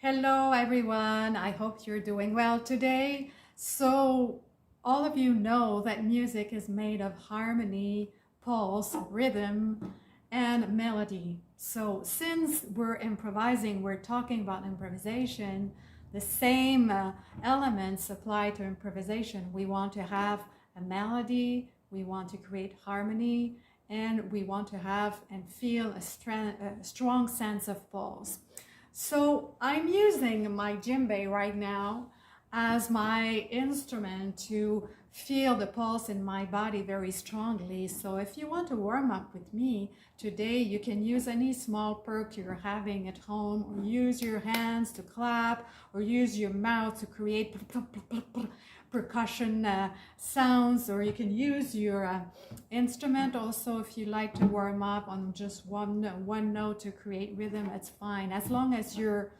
Hello everyone, I hope you're doing well today. So all of you know that music is made of harmony, pulse, rhythm, and melody. So since we're improvising, we're talking about improvisation, the same elements apply to improvisation. We want to have a melody, we want to create harmony, and we want to have and feel a strong sense of pulse. So I'm using my djembe right now as my instrument to feel the pulse in my body very strongly. So if you want to warm up with me today, you can use any small perk you're having at home, or use your hands to clap, or use your mouth to create percussion sounds, or you can use your instrument also if you like to warm up on just one note to create rhythm. It's fine as long as you're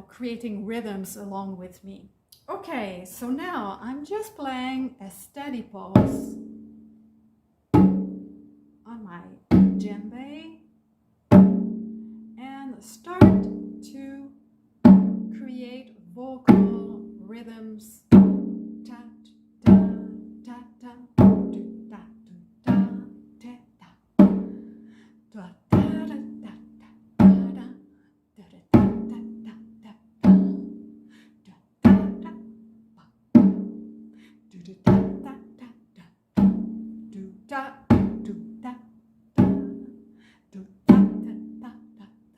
creating rhythms along with me. Okay, so now I'm just playing a steady pulse on my djembe and start to create vocal rhythms. Ta ta ta ta do ta do ta ta ta da da da da da da da da da da da da do da da da da do da do da da do da da da.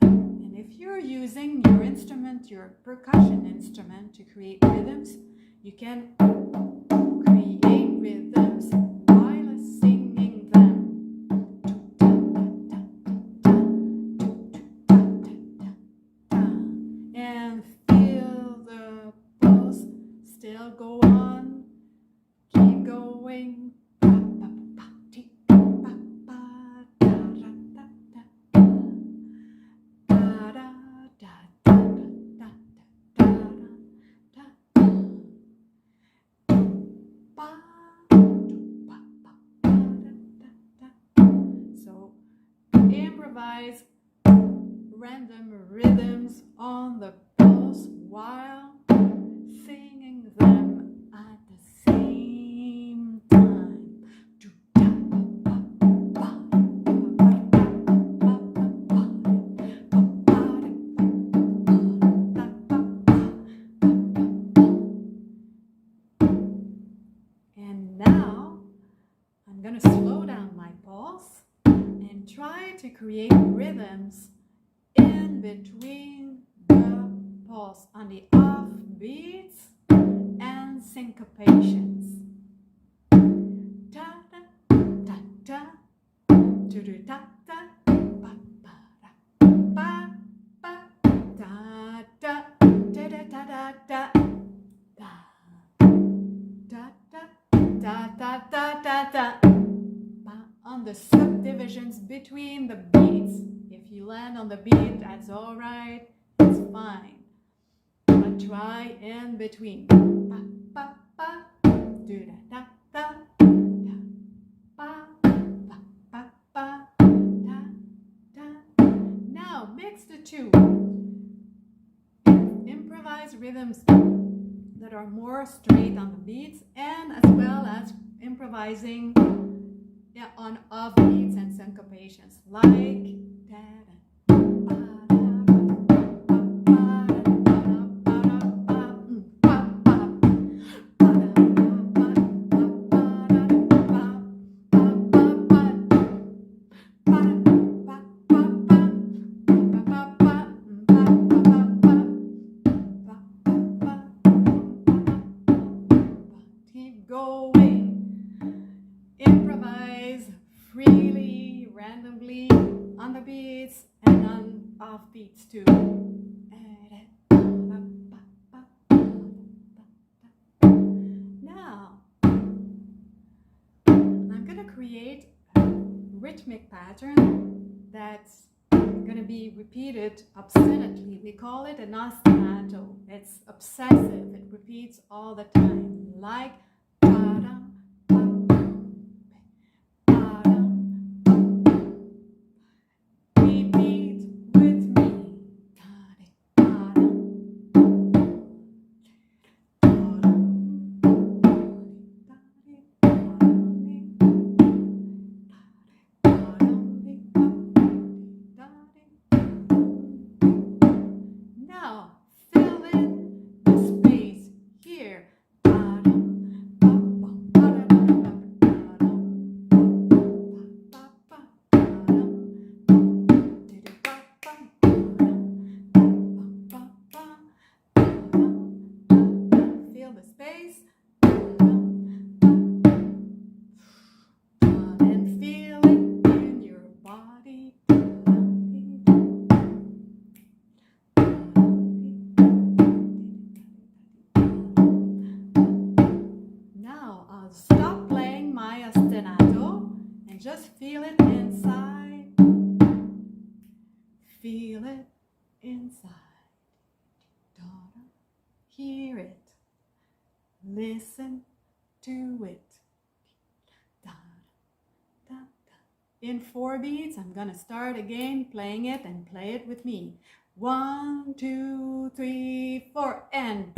And if you're using your instrument, your percussion instrument, to create rhythms, you can create rhythms while singing them. And feel the pulse still go on. Keep going. So improvise random rhythms on the pulse while singing them at the same time. And now I'm going to slow down my pulse and try to create rhythms in between the pulse on the off beats and syncopations. Ta ta ta ta do do ta ta ba ba da ba ba da da da da da da da da da da da da. On the subdivisions between the beats. If you land on the beat, that's all right. It's fine. But try in between. Ba ba ba, do da da da, da ba ba ba ba, da da. Now mix the two. Improvise rhythms that are more straight on the beats, and as well as improvising on off beats and syncopations, like keep going. Improvise freely, randomly, on the beats and on off beats too. Now, I'm going to create a rhythmic pattern that's going to be repeated obstinately. We call it an ostinato. It's obsessive. It repeats all the time, like da-da. Repeat with me. just feel it inside. Feel it inside. Hear it. Listen to it. Da, da, da. In 4 beats, I'm gonna start again playing it and play it with me. 1, 2, 3, 4, and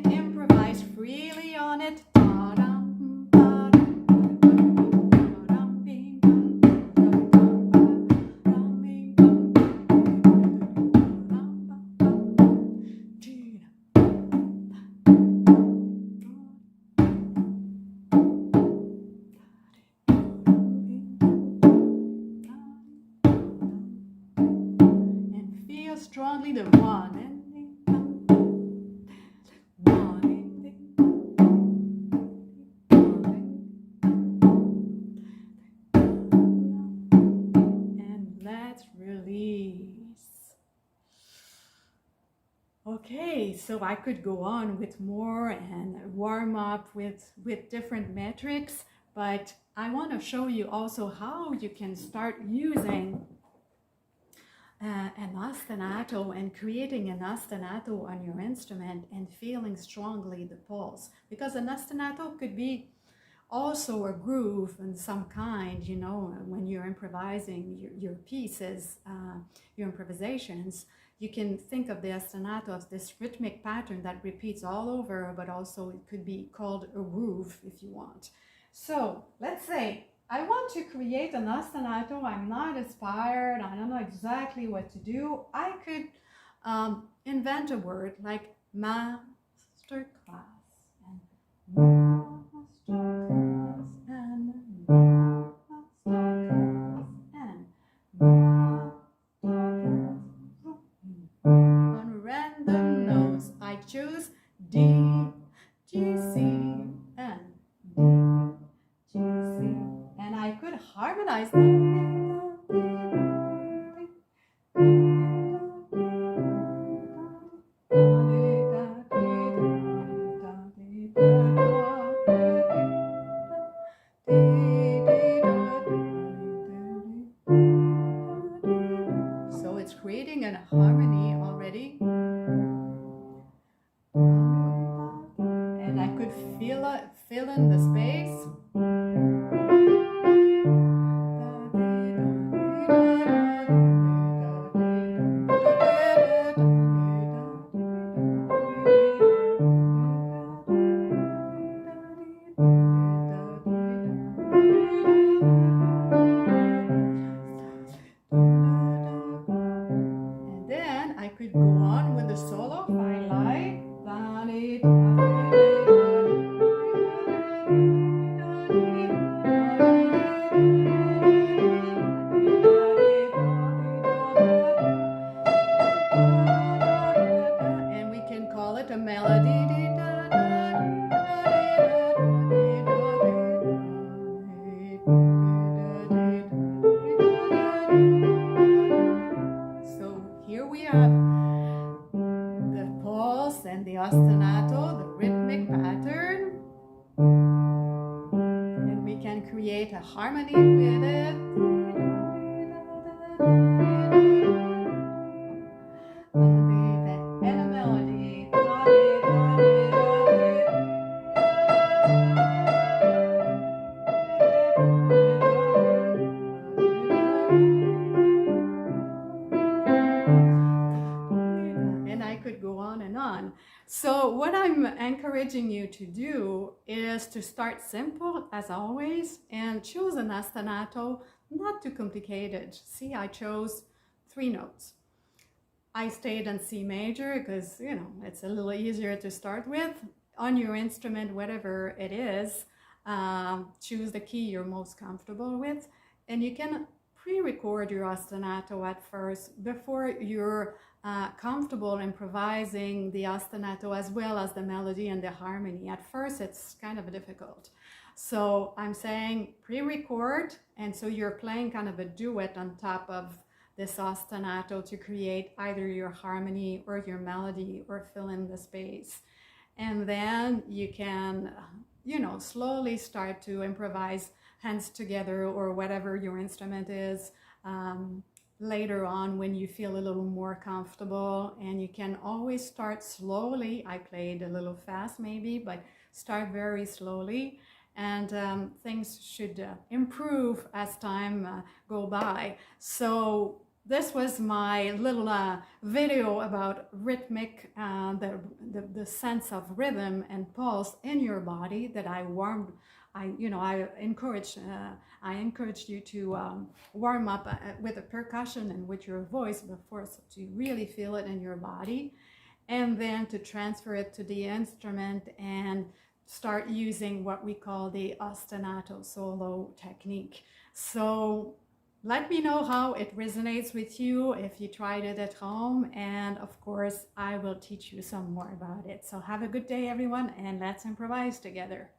improvise freely on it. Strongly the one and let's release. Okay, so I could go on with more and warm up with different metrics, but I want to show you also how you can start using an ostinato and creating an ostinato on your instrument and feeling strongly the pulse, because an ostinato could be also a groove in some kind, you know, when you're improvising your pieces, your improvisations. You can think of the ostinato as this rhythmic pattern that repeats all over, but also it could be called a groove if you want. So let's say I want to create an ostinato. I'm not inspired. I don't know exactly what to do. I could invent a word like master class and master class and master class and master class. On random notes, I choose D, G, C, and D, G, C. And I could harmonize them. So it's creating a harmony already. And I could fill in the space. And then I could go on with the solo if I like. And we can call it a melody. So here we have the pulse and the ostinato, the rhythmic pattern, and we can create a harmony with it. And a melody. And I could go on and on. So what I'm encouraging you to do is to start simple as always and choose an ostinato, not too complicated. See, I chose 3 notes. I stayed in C major because, you know, it's a little easier to start with. On your instrument, whatever it is, choose the key you're most comfortable with, and you can pre-record your ostinato at first before you're comfortable improvising the ostinato as well as the melody and the harmony. At first, it's kind of difficult. So I'm saying pre-record, and so you're playing kind of a duet on top of this ostinato to create either your harmony or your melody or fill in the space. And then you can, slowly start to improvise hands together or whatever your instrument is later on when you feel a little more comfortable. And you can always start slowly. I played a little fast maybe, but start very slowly. And things should improve as time go by. So this was my little video about rhythmic, the sense of rhythm and pulse in your body that I encouraged you to warm up with the percussion and with your voice before, so to really feel it in your body, and then to transfer it to the instrument and start using what we call the ostinato solo technique. So let me know how it resonates with you if you tried it at home, and of course I will teach you some more about it. So have a good day everyone, and let's improvise together.